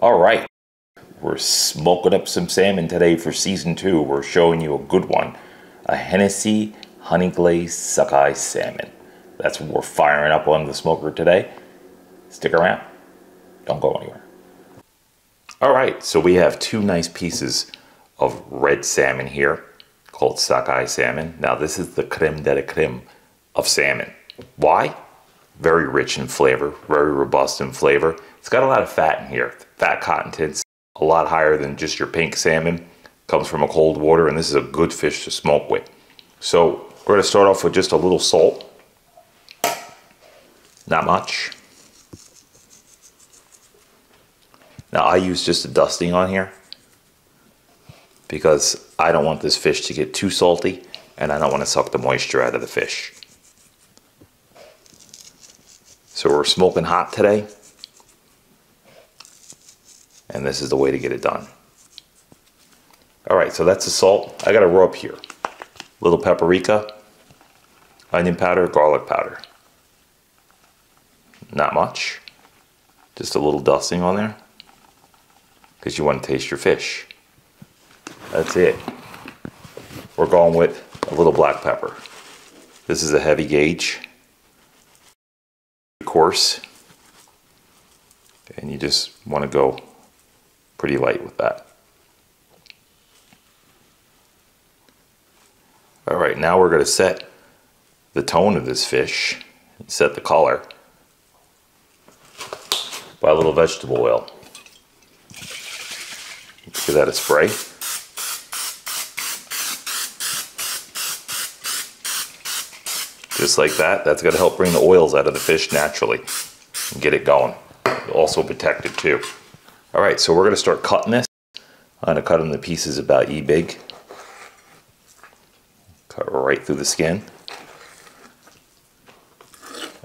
All right, we're smoking up some salmon today for season 2. We're showing you a good one, a Hennessy Honey Glaze Sockeye Salmon. That's what we're firing up on the smoker today. Stick around, don't go anywhere. All right, so we have 2 nice pieces of red salmon here called Sockeye Salmon. Now this is the creme de la creme of salmon. Why? Very rich in flavor, very robust in flavor. It's got a lot of fat in here. Fat contents, a lot higher than just your pink salmon. Comes from a cold water, and this is a good fish to smoke with. So we're gonna start off with just a little salt. Not much. Now I use just a dusting on here because I don't want this fish to get too salty, and I don't want to suck the moisture out of the fish. So we're smoking hot today, and this is the way to get it done. All right, so that's the salt. I got a rub here. Little paprika, onion powder, garlic powder. Not much, just a little dusting on there because you want to taste your fish. That's it. We're going with a little black pepper. This is a heavy gauge, coarse, and you just want to go pretty light with that. All right, now we're going to set the tone of this fish and set the color by a little vegetable oil. Give that a spray. Just like that. That's going to help bring the oils out of the fish naturally and get it going. It'll also protect it too. All right, so we're going to start cutting this. I'm going to cut them to pieces about big. Cut right through the skin.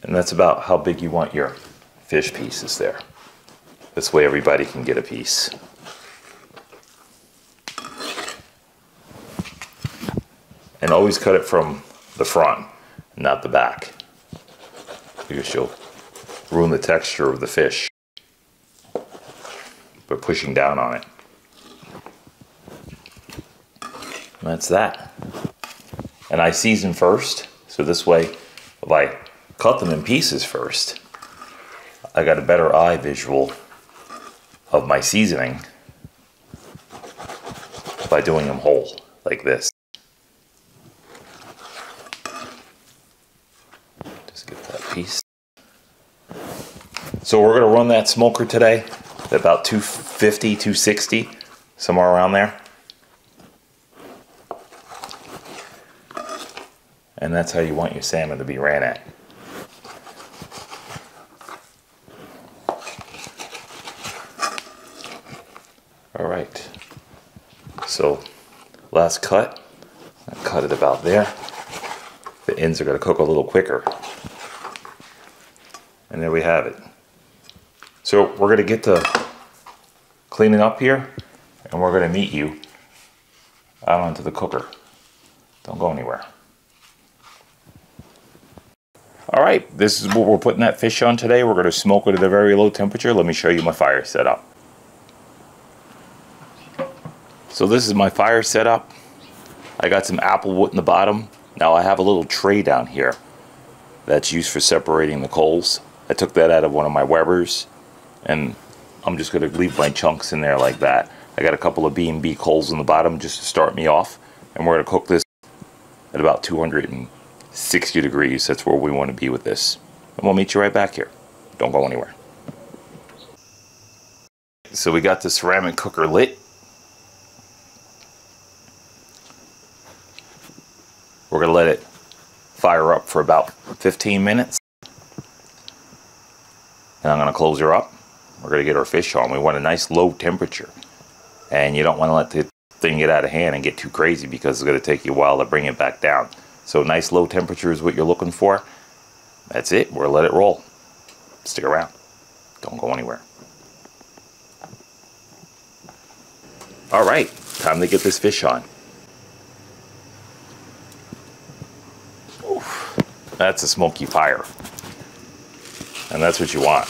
And that's about how big you want your fish pieces there. This way everybody can get a piece. And always cut it from the front, not the back, because you'll ruin the texture of the fish by pushing down on it. And that's that. And I season first, so this way, if I cut them in pieces first, I got a better eye visual of my seasoning by doing them whole, like this. Just get that piece. So we're gonna run that smoker today at about 250, 260, somewhere around there. And that's how you want your salmon to be ran at. All right, so last cut, I cut it about there. The ends are gonna cook a little quicker. And there we have it. So we're gonna get to cleaning up here, and we're gonna meet you out onto the cooker. Don't go anywhere. All right, this is what we're putting that fish on today. We're gonna smoke it at a very low temperature. Let me show you my fire setup. So this is my fire setup. I got some apple wood in the bottom. Now I have a little tray down here that's used for separating the coals. I took that out of one of my Webers, and I'm just gonna leave my chunks in there like that. I got a couple of B&B coals in the bottom just to start me off, and we're gonna cook this at about 260 degrees. That's where we want to be with this. And we'll meet you right back here. Don't go anywhere. So we got the ceramic cooker lit. We're gonna let it fire up for about 15 minutes. And I'm gonna close her up. We're gonna get our fish on. We want a nice low temperature. And you don't wanna let the thing get out of hand and get too crazy because it's gonna take you a while to bring it back down. So nice low temperature is what you're looking for. That's it, we're gonna let it roll. Stick around, don't go anywhere. All right, time to get this fish on. Oof, that's a smoky fire. And that's what you want.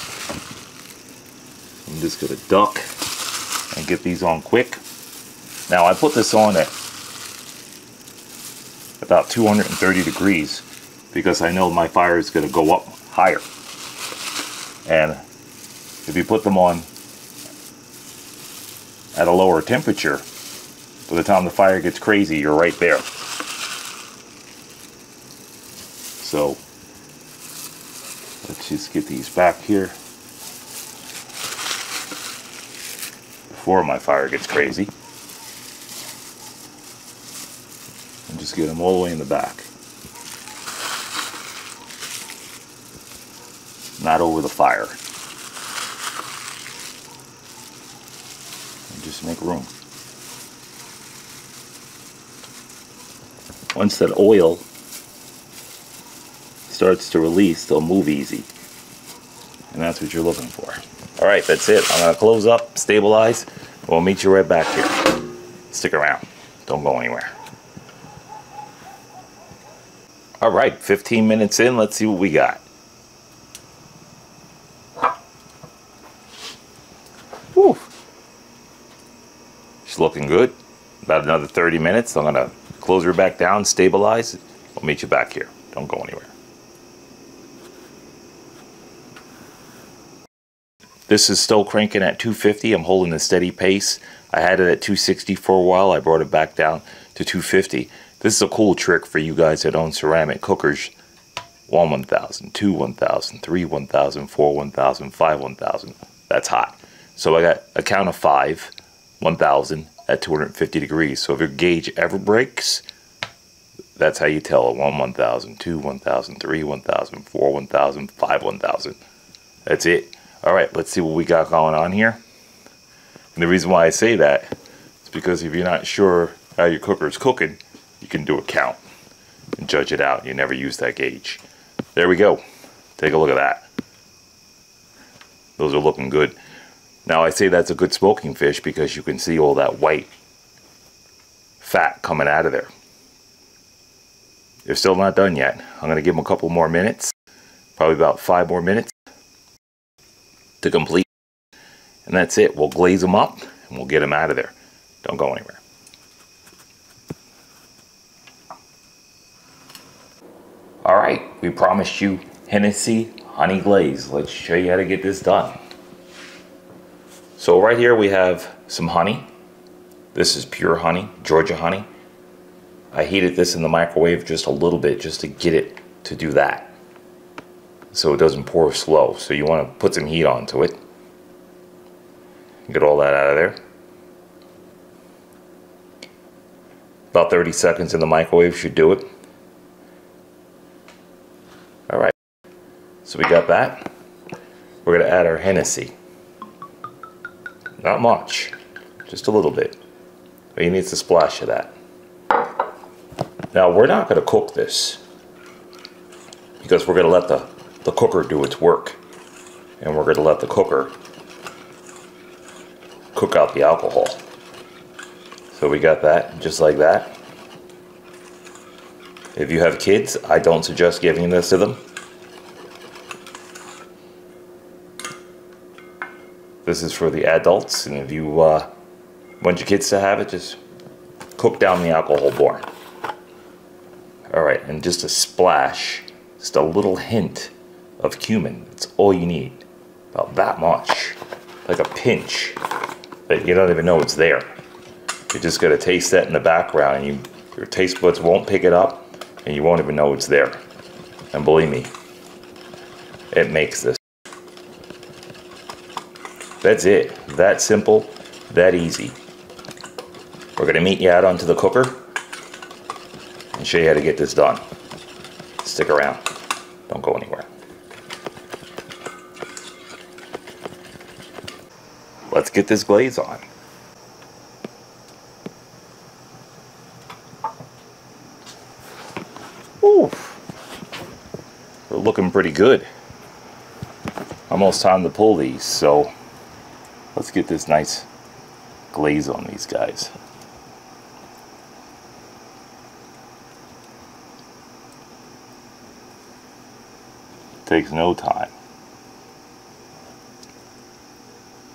just gonna duck and get these on quick. Now I put this on at about 230 degrees because I know my fire is gonna go up higher. And if you put them on at a lower temperature, by the time the fire gets crazy, you're right there. So let's just get these back here before my fire gets crazy. And just get them all the way in the back. Not over the fire. And just make room. Once that oil starts to release, they'll move easy. And that's what you're looking for. Alright, that's it. I'm going to close up, stabilize. We'll meet you right back here. Stick around. Don't go anywhere. Alright, 15 minutes in. Let's see what we got. Whew. She's looking good. About another 30 minutes. I'm going to close her back down, stabilize. We'll meet you back here. Don't go anywhere. This is still cranking at 250. I'm holding a steady pace. I had it at 260 for a while. I brought it back down to 250. This is a cool trick for you guys that own ceramic cookers. 1 1000, 2 1000, 3 1000, 4 1000, 5 1000. That's hot. So I got a count of 5, 1000 at 250 degrees. So if your gauge ever breaks, that's how you tell it. 1 1000, 2 1000, 3 1000, 4 1000, 5 1000. That's it. Alright, let's see what we got going on here. And the reason why I say that is because if you're not sure how your cooker is cooking, you can do a count and judge it out. You never use that gauge. There we go. Take a look at that. Those are looking good. Now I say that's a good smoking fish because you can see all that white fat coming out of there. They're still not done yet. I'm going to give them a couple more minutes. Probably about 5 more minutes to complete. And that's it. We'll glaze them up and we'll get them out of there. Don't go anywhere. Alright, we promised you Hennessy Honey Glaze. Let's show you how to get this done. So right here we have some honey. This is pure honey, Georgia honey. I heated this in the microwave just a little bit just to get it to do that, so it doesn't pour slow. So you want to put some heat onto it. Get all that out of there. About 30 seconds in the microwave should do it. Alright, so we got that. We're going to add our Hennessy. Not much, just a little bit. But you need a splash of that. Now we're not going to cook this because we're going to let the cooker do its work. And we're going to let the cooker cook out the alcohol. So we got that just like that. If you have kids, I don't suggest giving this to them. This is for the adults, and if you want your kids to have it, just cook down the alcohol more. Alright, and just a splash, just a little hint of cumin. That's all you need. About that much. Like a pinch. But you don't even know it's there. You're just going to taste that in the background, and your taste buds won't pick it up, and you won't even know it's there. And believe me, it makes this. That's it. That simple, that easy. We're going to meet you out onto the cooker and show you how to get this done. Stick around. Don't go anywhere. Let's get this glaze on. Ooh. They're looking pretty good. Almost time to pull these, so let's get this nice glaze on these guys. Takes no time.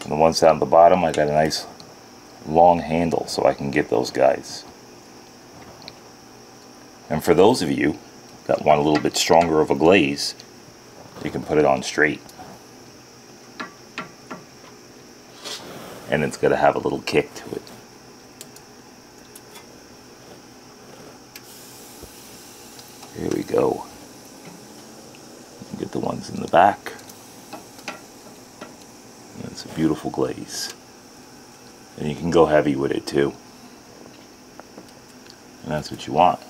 And the ones down at the bottom, I got a nice long handle so I can get those guys. And for those of you that want a little bit stronger of a glaze, you can put it on straight. And it's going to have a little kick to it. Here we go. Get the ones in the back. And it's a beautiful glaze. And you can go heavy with it too. And that's what you want.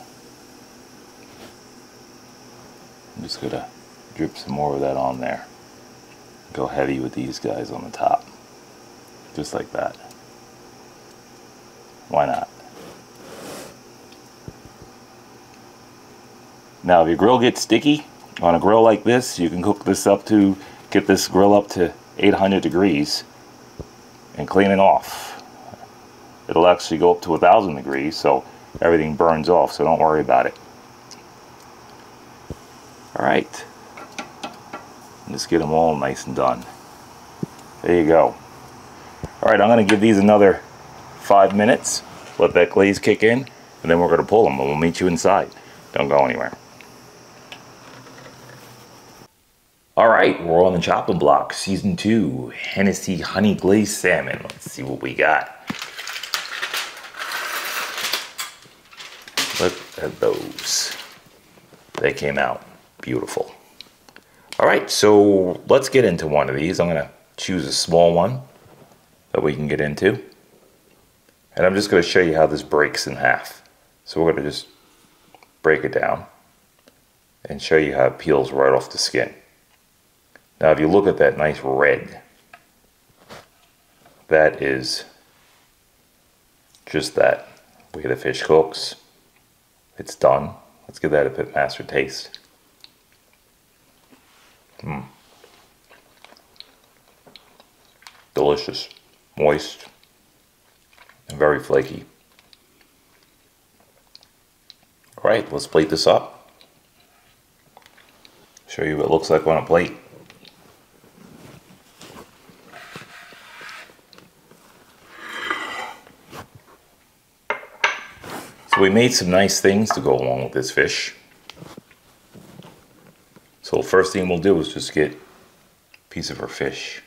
I'm just going to drip some more of that on there. Go heavy with these guys on the top. Just like that. Why not? Now if your grill gets sticky on a grill like this, you can cook this up to, get this grill up to 800 degrees and clean it off. It'll actually go up to 1,000 degrees, so everything burns off, so don't worry about it. Alright, just get them all nice and done. There you go. Alright, I'm going to give these another 5 minutes, let that glaze kick in, and then we're going to pull them and we'll meet you inside. Don't go anywhere. Alright, we're on the chopping block, season 2, Hennessy Honey Glaze Salmon. Let's see what we got. Look at those. They came out beautiful. Alright, so let's get into one of these. I'm going to choose a small one that we can get into. And I'm just going to show you how this breaks in half. So we're going to just break it down and show you how it peels right off the skin. Now if you look at that nice red, that is just that way the fish cooks. It's done. Let's give that a pit master taste. Delicious, moist, and very flaky. Alright, let's plate this up. Show you what it looks like on a plate. So we made some nice things to go along with this fish. So the first thing we'll do is just get a piece of our fish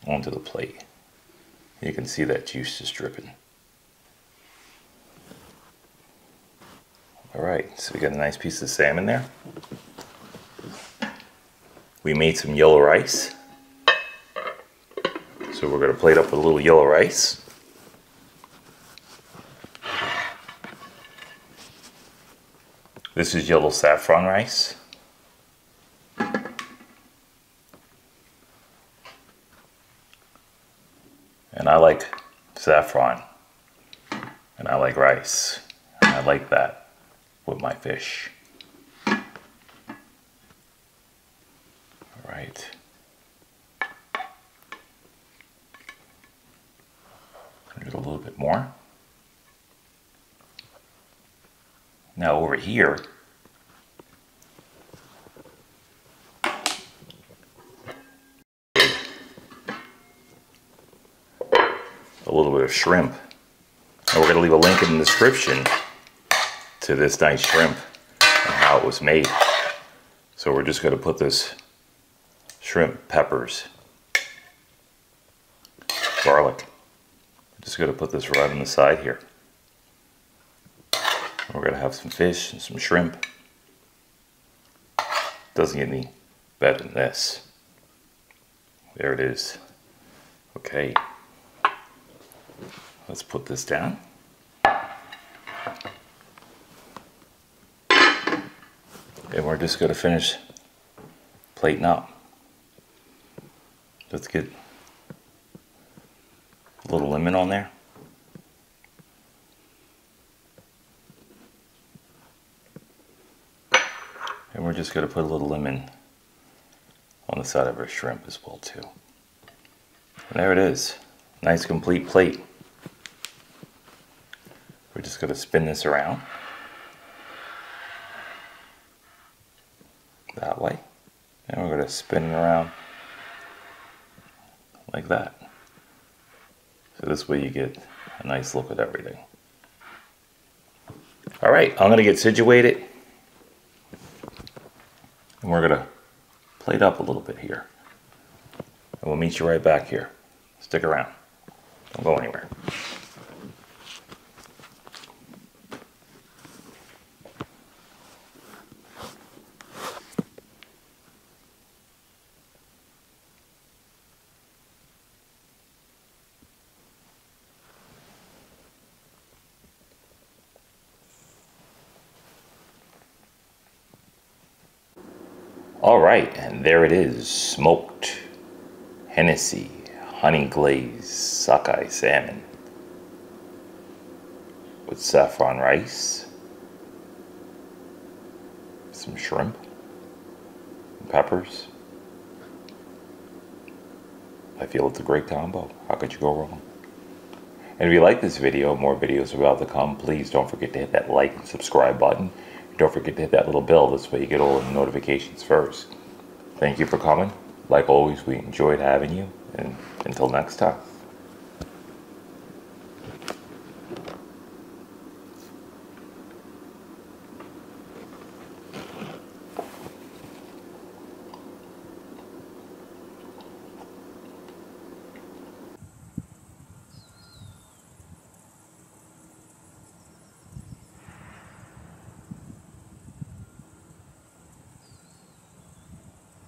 onto the plate. You can see that juice just dripping. Alright, so we got a nice piece of salmon there. We made some yellow rice. So we're going to plate up with a little yellow rice. This is yellow saffron rice. And I like saffron. And I like rice. And I like that with my fish. Alright. Get a little bit more. Now over here, a little bit of shrimp. And we're going to leave a link in the description to this nice shrimp and how it was made. So we're just going to put this shrimp, peppers, garlic. Just going to put this right on the side here. We're going to have some fish and some shrimp. Doesn't get any better than this. There it is. Okay. Let's put this down. And we're just going to finish plating up. Let's get a little lemon on there. And we're just going to put a little lemon on the side of our shrimp as well too. And there it is. Nice complete plate. We're just going to spin this around. That way. And we're going to spin it around like that. So this way you get a nice look at everything. All right, I'm gonna get situated. And we're gonna plate up a little bit here. And we'll meet you right back here. Stick around. Don't go anywhere. All right, and there it is, smoked Hennessy Honey Glaze Sockeye Salmon with saffron rice, some shrimp, and peppers. I feel it's a great combo. How could you go wrong? And if you like this video, more videos are about to come, please don't forget to hit that like and subscribe button. Don't forget to hit that little bell, this way you get all the notifications first. Thank you for coming. Like always, we enjoyed having you, and until next time.